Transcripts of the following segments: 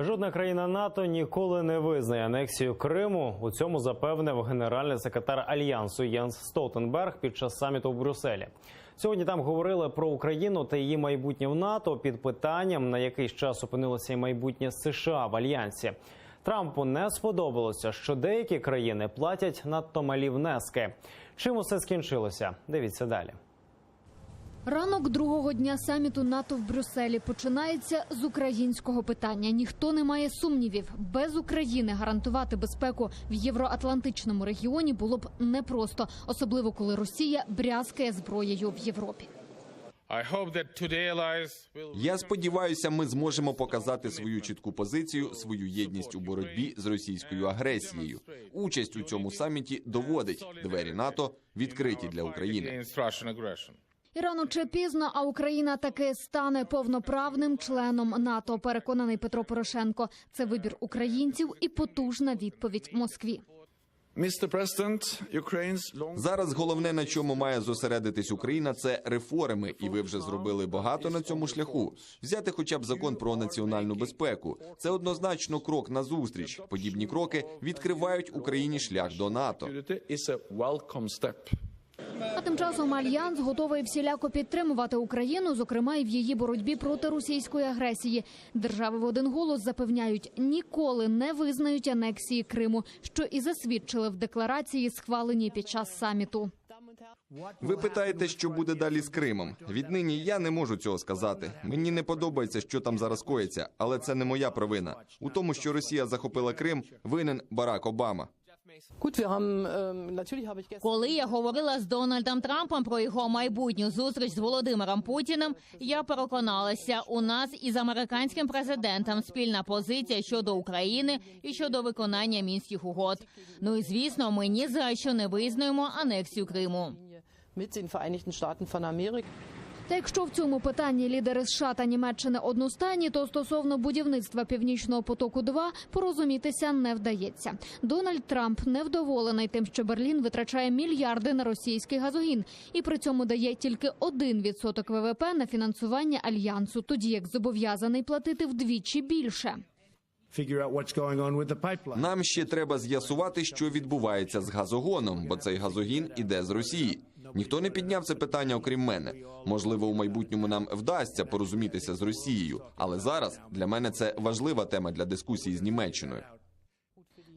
Жодна країна НАТО ніколи не визнає анексію Криму. У цьому запевнив генеральний секретар Альянсу Єнс Столтенберг під час саміту в Брюсселі. Сьогодні там говорили про Україну та її майбутнє в НАТО під питанням, на якийсь час опинилося і майбутнє США в Альянсі. Трампу не сподобалося, що деякі країни платять надто малі внески. Чим усе скінчилося? Дивіться далі. Ранок другого дня саміту НАТО в Брюсселі починається з українського питання. Ніхто не має сумнівів. Без України гарантувати безпеку в євроатлантичному регіоні було б непросто. Особливо, коли Росія брязкає зброєю в Європі. Я сподіваюся, ми зможемо показати свою чітку позицію, свою єдність у боротьбі з російською агресією. Участь у цьому саміті доводить, двері НАТО відкриті для України. І рано чи пізно, а Україна таки стане повноправним членом НАТО, переконаний Петро Порошенко. Це вибір українців і потужна відповідь Москві. Зараз головне, на чому має зосередитись Україна, це реформи. І ви вже зробили багато на цьому шляху. Взяти хоча б закон про національну безпеку. Це однозначно крок назустріч. Подібні кроки відкривають Україні шлях до НАТО. А тим часом Альянс готовий всіляко підтримувати Україну, зокрема і в її боротьбі проти російської агресії. Держави в один голос запевняють, ніколи не визнають анексії Криму, що і засвідчили в декларації, схваленій під час саміту. Ви питаєте, що буде далі з Кримом? Віднині я не можу цього сказати. Мені не подобається, що там зараз коїться, але це не моя провина. У тому, що Росія захопила Крим, винен Барак Обама. Коли я говорила з Дональдом Трампом про його майбутню зустріч з Володимиром Путіним, я переконалася, у нас із американським президентом спільна позиція щодо України і щодо виконання Мінських угод. Ну і, звісно, ми ні за що не визнаємо анексію Криму. Та якщо в цьому питанні лідери США та Німеччини одностайні, то стосовно будівництва «Північного потоку-2» порозумітися не вдається. Дональд Трамп невдоволений тим, що Берлін витрачає мільярди на російський газогін і при цьому дає тільки 1% ВВП на фінансування Альянсу, тоді як зобов'язаний платити вдвічі більше. Нам ще треба з'ясувати, що відбувається з газогоном, бо цей газогін іде з Росії. Ніхто не підняв це питання, окрім мене. Можливо, у майбутньому нам вдасться порозумітися з Росією, але зараз для мене це важлива тема для дискусії з Німеччиною.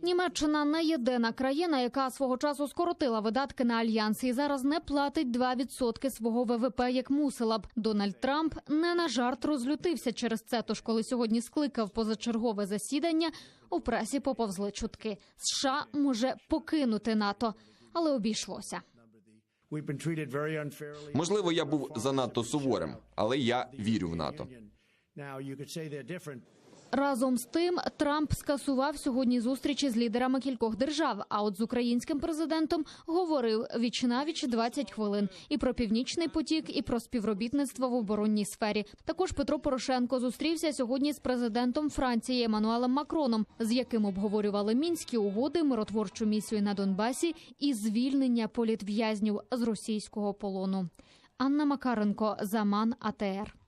Німеччина не єдина країна, яка свого часу скоротила видатки на Альянс і зараз не платить 2% свого ВВП, як мусила б. Дональд Трамп не на жарт розлютився через це, тож коли сьогодні скликав позачергове засідання, у пресі поповзли чутки. США може покинути НАТО, але обійшлося. Можливо, я був занадто суворим, але я вірю в НАТО. Разом з тим, Трамп скасував сьогодні зустрічі з лідерами кількох держав, а от з українським президентом говорив віч-навіч 20 хвилин. І про «Північний потік», і про співробітництво в оборонній сфері. Також Петро Порошенко зустрівся сьогодні з президентом Франції Еммануелем Макроном, з яким обговорювали Мінські угоди, миротворчу місію на Донбасі і звільнення політв'язнів з російського полону. Анна Макаренко, Заман, АТР.